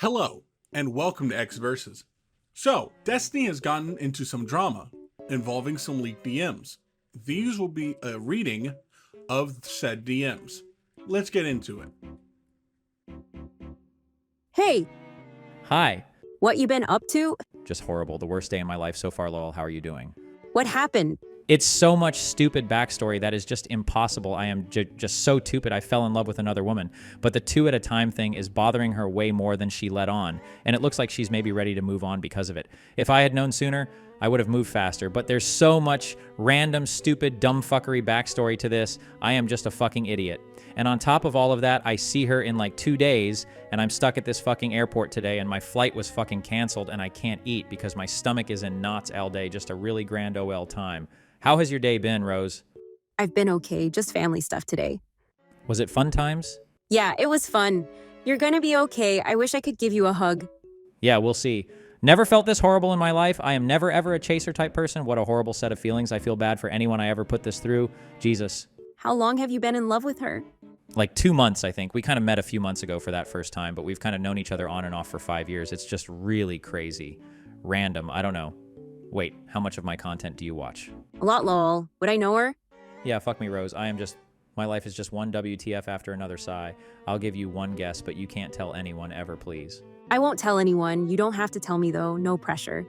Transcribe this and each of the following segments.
Hello, and welcome to X Versus. So, Destiny has gotten into some drama involving some leaked DMs. These will be a reading of said DMs. Let's get into it. Hey, Hi. what you been up to? Just horrible. The worst day in my life so far, Lowell. How are you doing? What happened? It's so much stupid backstory that is just impossible. I am just so stupid. I fell in love with another woman. But the two at a time thing is bothering her way more than she let on. And it looks like she's maybe ready to move on because of it. If I had known sooner, I would have moved faster. But there's so much random, stupid, dumb fuckery backstory to this. I am just a fucking idiot. And on top of all of that, I see her in like 2 days, and I'm stuck at this fucking airport today, and my flight was fucking canceled, and I can't eat because my stomach is in knots all day. Just a really grand OL time. How has your day been, Rose? I've been okay, just family stuff today. Was it fun times? Yeah, it was fun. You're gonna be okay. I wish I could give you a hug. Yeah, we'll see. Never felt this horrible in my life. I am never ever a chaser type person. What a horrible set of feelings. I feel bad for anyone I ever put this through. Jesus. How long have you been in love with her? Like 2 months, I think. We kind of met a few months ago for that first time, but we've kind of known each other on and off for 5 years. It's just really crazy. Random. I don't know. Wait, how much of my content do you watch? A lot, lol. Would I know her? Yeah, fuck me, Rose. My life is just one WTF after another sigh. I'll give you one guess, but you can't tell anyone ever, please. I won't tell anyone. You don't have to tell me though. No pressure.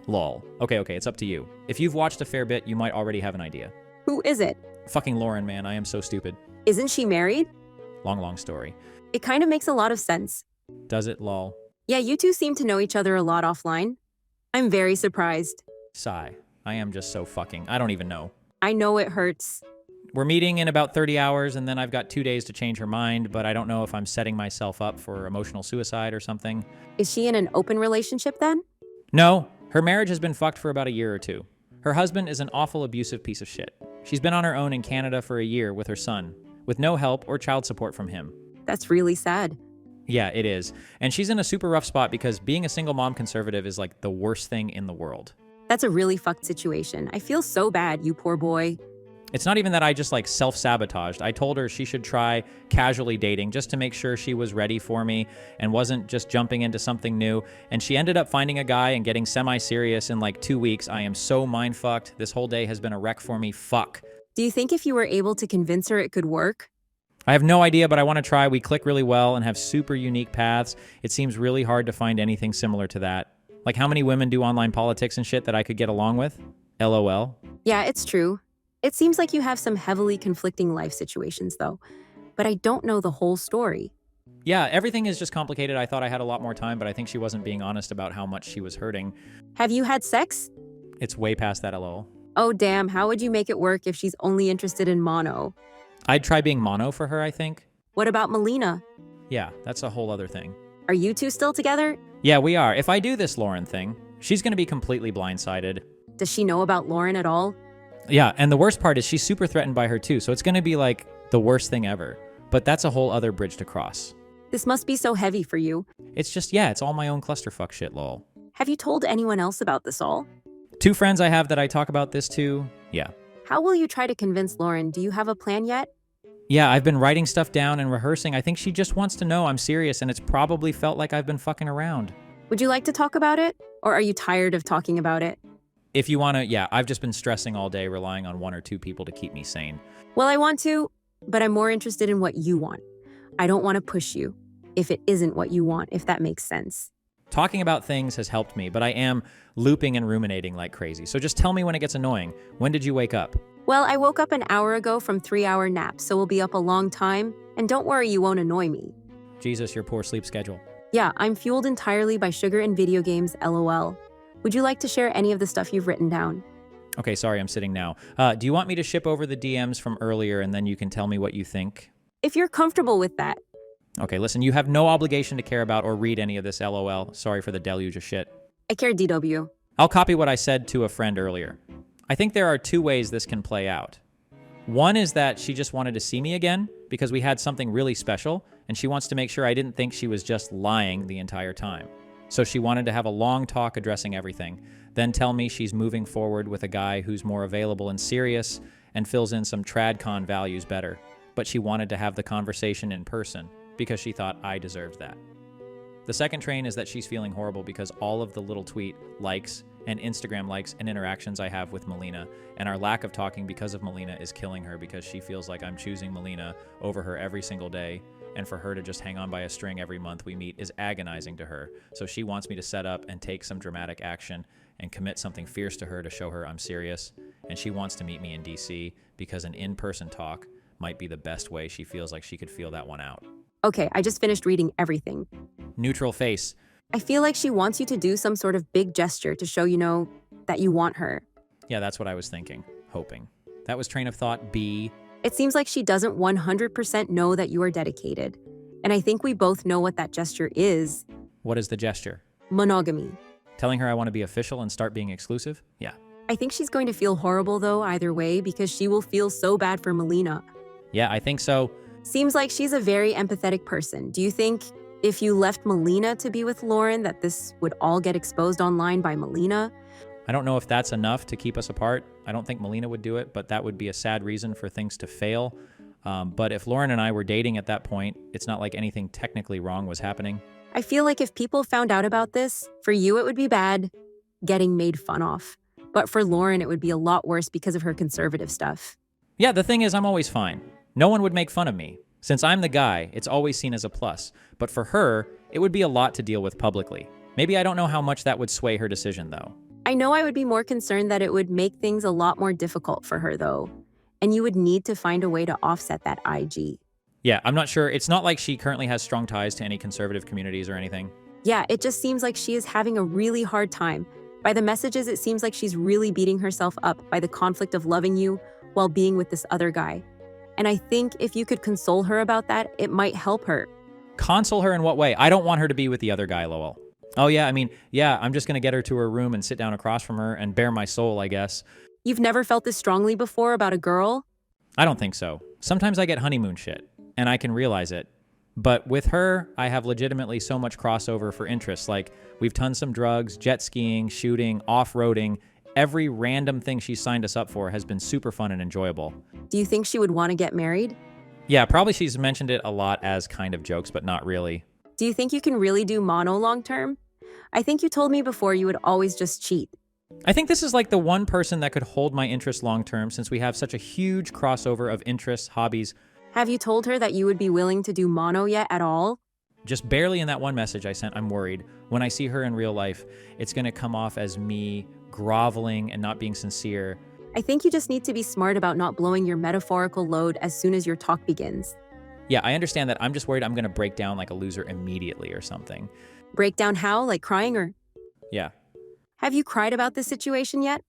Lol. Okay, it's up to you. If you've watched a fair bit, you might already have an idea. Who is it? Fucking Lauren, man. I am so stupid. Isn't she married? Long story. It kind of makes a lot of sense. Does it, lol? Yeah, you two seem to know each other a lot offline. I'm very surprised. Sigh. I am just so fucking... I don't even know. I know it hurts. We're meeting in about 30 hours, and then I've got 2 days to change her mind, but I don't know if I'm setting myself up for emotional suicide or something. Is she in an open relationship then? No, her marriage has been fucked for about a year or two. Her husband is an awful abusive piece of shit. She's been on her own in Canada for a year with her son, with no help or child support from him. That's really sad. Yeah, it is. And she's in a super rough spot because being a single mom conservative is like the worst thing in the world. That's a really fucked situation. I feel so bad, you poor boy. It's not even that I just like self-sabotaged. I told her she should try casually dating just to make sure she was ready for me and wasn't just jumping into something new. And she ended up finding a guy and getting semi-serious in like 2 weeks. I am so mind-fucked. This whole day has been a wreck for me. Fuck. Do you think if you were able to convince her it could work? I have no idea, but I want to try. We click really well and have super unique paths. It seems really hard to find anything similar to that. Like how many women do online politics and shit that I could get along with? LOL. Yeah, it's true. It seems like you have some heavily conflicting life situations, though. But I don't know the whole story. Yeah, everything is just complicated. I thought I had a lot more time, but I think she wasn't being honest about how much she was hurting. Have you had sex? It's way past that, LOL. Oh, damn. How would you make it work if she's only interested in mono? I'd try being mono for her, I think. What about Melina? Yeah, that's a whole other thing. Are you two still together? Yeah, we are. If I do this Lauren thing, she's going to be completely blindsided. Does she know about Lauren at all? Yeah, and the worst part is she's super threatened by her too, so it's going to be like the worst thing ever. But that's a whole other bridge to cross. This must be so heavy for you. It's just, yeah, it's all my own clusterfuck shit, lol. Have you told anyone else about this all? 2 friends I have that I talk about this to, yeah. How will you try to convince Lauren? Do you have a plan yet? Yeah, I've been writing stuff down and rehearsing. I think she just wants to know I'm serious, and it's probably felt like I've been fucking around. Would you like to talk about it? Or are you tired of talking about it? If you want to, yeah, I've just been stressing all day, relying on 1 or 2 people to keep me sane. Well, I want to, but I'm more interested in what you want. I don't want to push you if it isn't what you want, if that makes sense. Talking about things has helped me, but I am looping and ruminating like crazy. So just tell me when it gets annoying. When did you wake up? Well, I woke up an hour ago from 3-hour nap, so we'll be up a long time. And don't worry, you won't annoy me. Jesus, your poor sleep schedule. Yeah, I'm fueled entirely by sugar and video games, LOL. Would you like to share any of the stuff you've written down? Okay, sorry, I'm sitting now. Do you want me to ship over the DMs from earlier and then you can tell me what you think? If you're comfortable with that. Okay, listen, you have no obligation to care about or read any of this, LOL. Sorry for the deluge of shit. I care, DW. I'll copy what I said to a friend earlier. I think there are 2 ways this can play out. One is that she just wanted to see me again because we had something really special, and she wants to make sure I didn't think she was just lying the entire time. So she wanted to have a long talk addressing everything, then tell me she's moving forward with a guy who's more available and serious and fills in some tradcon values better. But she wanted to have the conversation in person because she thought I deserved that. The second train is that she's feeling horrible because all of the little tweet likes and Instagram likes and interactions I have with Melina, and our lack of talking because of Melina is killing her because she feels like I'm choosing Melina over her every single day, and for her to just hang on by a string every month we meet is agonizing to her. So she wants me to set up and take some dramatic action and commit something fierce to her to show her I'm serious, and she wants to meet me in DC because an in-person talk might be the best way she feels like she could feel that one out. Okay, I just finished reading everything. Neutral face. I feel like she wants you to do some sort of big gesture to show, that you want her. Yeah, that's what I was thinking, hoping. That was train of thought B. It seems like she doesn't 100% know that you are dedicated. And I think we both know what that gesture is. What is the gesture? Monogamy. Telling her I want to be official and start being exclusive? Yeah. I think she's going to feel horrible, though, either way, because she will feel so bad for Melina. Yeah, I think so. Seems like she's a very empathetic person. Do you think if you left Melina to be with Lauren, that this would all get exposed online by Melina? I don't know if that's enough to keep us apart. I don't think Melina would do it, but that would be a sad reason for things to fail. But if Lauren and I were dating at that point, it's not like anything technically wrong was happening. I feel like if people found out about this, for you it would be bad, getting made fun of. But for Lauren, it would be a lot worse because of her conservative stuff. Yeah, the thing is, I'm always fine. No one would make fun of me. Since I'm the guy, it's always seen as a plus. But for her, it would be a lot to deal with publicly. Maybe I don't know how much that would sway her decision, though. I know I would be more concerned that it would make things a lot more difficult for her, though. And you would need to find a way to offset that IG. Yeah, I'm not sure. It's not like she currently has strong ties to any conservative communities or anything. Yeah, it just seems like she is having a really hard time. By the messages, it seems like she's really beating herself up by the conflict of loving you while being with this other guy. And I think if you could console her about that, it might help her. Console her in what way? I don't want her to be with the other guy, Lowell. Oh, yeah, I'm just going to get her to her room and sit down across from her and bare my soul, I guess. You've never felt this strongly before about a girl? I don't think so. Sometimes I get honeymoon shit, and I can realize it. But with her, I have legitimately so much crossover for interests. Like, we've done some drugs, jet skiing, shooting, off-roading. Every random thing she signed us up for has been super fun and enjoyable. Do you think she would want to get married? Yeah, probably she's mentioned it a lot as kind of jokes, but not really. Do you think you can really do mono long term? I think you told me before you would always just cheat. I think this is like the one person that could hold my interest long term since we have such a huge crossover of interests, hobbies. Have you told her that you would be willing to do mono yet at all? Just barely in that one message I sent, I'm worried. When I see her in real life, it's going to come off as me groveling and not being sincere. I think you just need to be smart about not blowing your metaphorical load as soon as your talk begins. Yeah, I understand that. I'm just worried I'm going to break down like a loser immediately or something. Break down how? Like crying or? Yeah. Have you cried about this situation yet?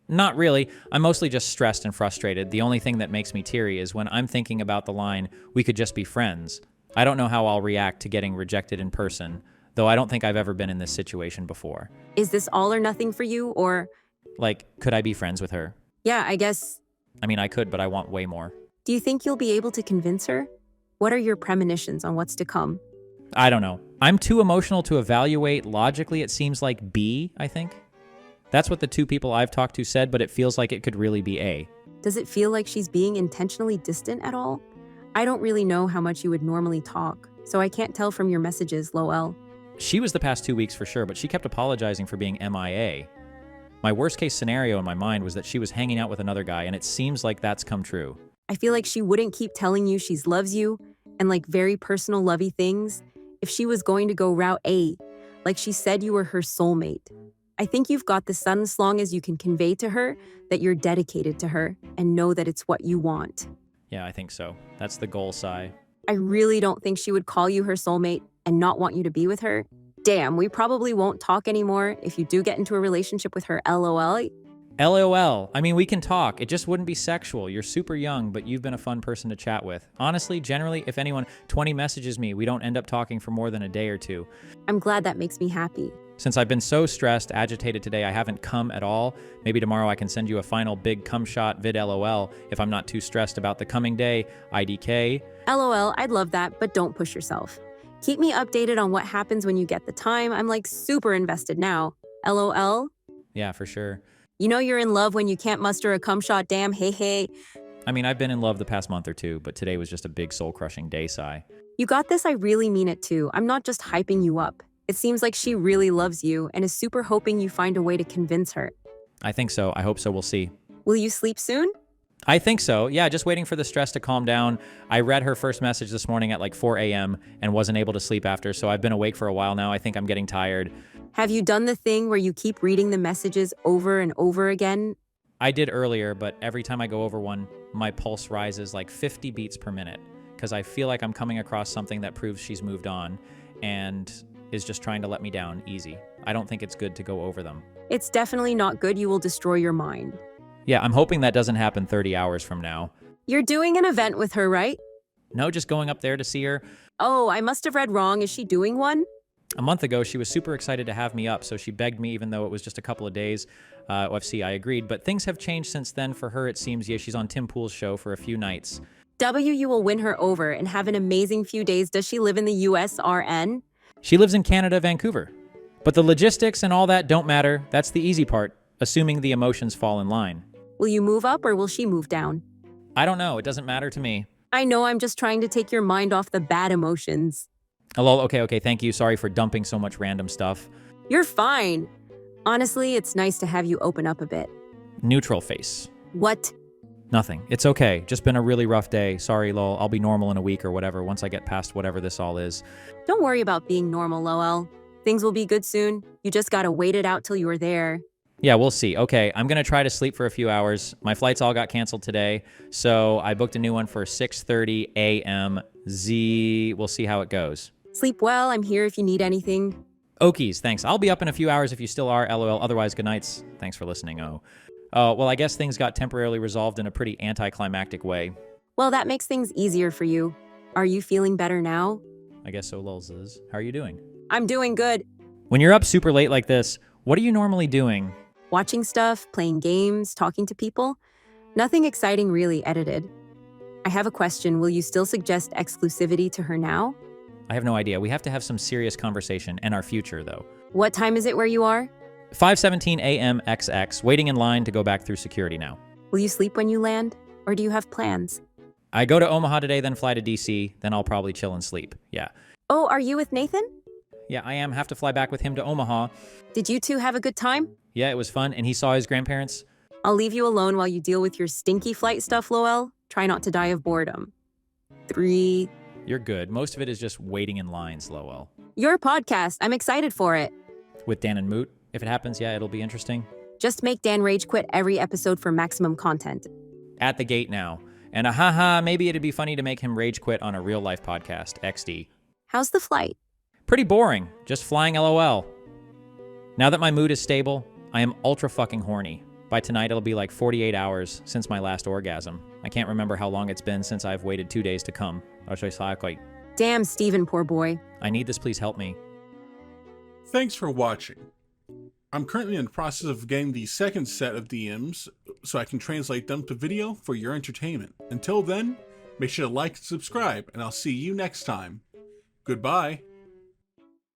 Not really. I'm mostly just stressed and frustrated. The only thing that makes me teary is when I'm thinking about the line, "We could just be friends." I don't know how I'll react to getting rejected in person, though I don't think I've ever been in this situation before. Is this all or nothing for you, or? Like, could I be friends with her? Yeah, I guess. I could, but I want way more. Do you think you'll be able to convince her? What are your premonitions on what's to come? I don't know. I'm too emotional to evaluate. Logically, it seems like B, I think. That's what the two people I've talked to said, but it feels like it could really be A. Does it feel like she's being intentionally distant at all? I don't really know how much you would normally talk, so I can't tell from your messages, Lowell. She was the past 2 weeks for sure, but she kept apologizing for being MIA. My worst case scenario in my mind was that she was hanging out with another guy, and it seems like that's come true. I feel like she wouldn't keep telling you she loves you and like very personal lovey things if she was going to go route A, like she said you were her soulmate. I think you've got this as long as you can convey to her that you're dedicated to her and know that it's what you want. Yeah, I think so. That's the goal, Sai. I really don't think she would call you her soulmate and not want you to be with her. Damn, we probably won't talk anymore if you do get into a relationship with her, LOL. LOL. We can talk. It just wouldn't be sexual. You're super young, but you've been a fun person to chat with. Honestly, generally, if anyone 20 messages me, we don't end up talking for more than a day or two. I'm glad that makes me happy. Since I've been so stressed, agitated today, I haven't come at all. Maybe tomorrow I can send you a final big cum shot vid LOL if I'm not too stressed about the coming day. IDK. LOL, I'd love that, but don't push yourself. Keep me updated on what happens when you get the time. I'm like super invested now. LOL? Yeah, for sure. You know you're in love when you can't muster a cum shot, damn, hey. I've been in love the past month or two, but today was just a big soul-crushing day, Sai. You got this, I really mean it too. I'm not just hyping you up. It seems like she really loves you and is super hoping you find a way to convince her. I think so. I hope so. We'll see. Will you sleep soon? I think so. Yeah, just waiting for the stress to calm down. I read her first message this morning at like 4 a.m. and wasn't able to sleep after, so I've been awake for a while now. I think I'm getting tired. Have you done the thing where you keep reading the messages over and over again? I did earlier, but every time I go over one, my pulse rises like 50 beats per minute because I feel like I'm coming across something that proves she's moved on and is just trying to let me down easy. I don't think it's good to go over them. It's definitely not good. You will destroy your mind. Yeah, I'm hoping that doesn't happen 30 hours from now. You're doing an event with her, right? No, just going up there to see her. Oh, I must have read wrong. Is she doing one? A month ago, she was super excited to have me up, so she begged me even though it was just a couple of days. OFC, I agreed, but things have changed since then for her, it seems. Yeah, she's on Tim Pool's show for a few nights. You will win her over and have an amazing few days. Does she live in the US, RN? She lives in Canada, Vancouver. But the logistics and all that don't matter. That's the easy part, assuming the emotions fall in line. Will you move up or will she move down? I don't know. It doesn't matter to me. I know, I'm just trying to take your mind off the bad emotions. Hello, okay, thank you. Sorry for dumping so much random stuff. You're fine. Honestly, it's nice to have you open up a bit. Neutral face. What? Nothing. It's okay. Just been a really rough day. Sorry, lol. I'll be normal in a week or whatever once I get past whatever this all is. Don't worry about being normal, Lowell. Things will be good soon. You just gotta wait it out till you are there. Yeah, we'll see. Okay, I'm going to try to sleep for a few hours. My flights all got canceled today, so I booked a new one for 6:30 a.m. We'll see how it goes. Sleep well. I'm here if you need anything. Okies, thanks. I'll be up in a few hours if you still are, LOL. Otherwise, good nights. Thanks for listening, well, I guess things got temporarily resolved in a pretty anticlimactic way. Well, that makes things easier for you. Are you feeling better now? I guess so, lulz. How are you doing? I'm doing good. When you're up super late like this, what are you normally doing? Watching stuff, playing games, talking to people. Nothing exciting really edited. I have a question. Will you still suggest exclusivity to her now? I have no idea. We have to have some serious conversation and our future, though. What time is it where you are? 5:17 a.m. XX, waiting in line to go back through security now. Will you sleep when you land? Or do you have plans? I go to Omaha today, then fly to DC, then I'll probably chill and sleep. Yeah. Oh, are you with Nathan? Yeah, I am. Have to fly back with him to Omaha. Did you two have a good time? Yeah, it was fun, and he saw his grandparents. I'll leave you alone while you deal with your stinky flight stuff, Lowell. Try not to die of boredom. 3. You're good. Most of it is just waiting in lines, Lowell. Your podcast. I'm excited for it. With Dan and Moot. If it happens, yeah, it'll be interesting. Just make Dan rage quit every episode for maximum content. At the gate now. And maybe it'd be funny to make him rage quit on a real life podcast, XD. How's the flight? Pretty boring. Just flying LOL. Now that my mood is stable, I am ultra fucking horny. By tonight, it'll be like 48 hours since my last orgasm. I can't remember how long it's been since I've waited 2 days to come. Damn, Steven, poor boy. I need this, please help me. Thanks for watching. I'm currently in the process of getting the second set of DMs so I can translate them to video for your entertainment. Until then, make sure to like and subscribe, and I'll see you next time. Goodbye.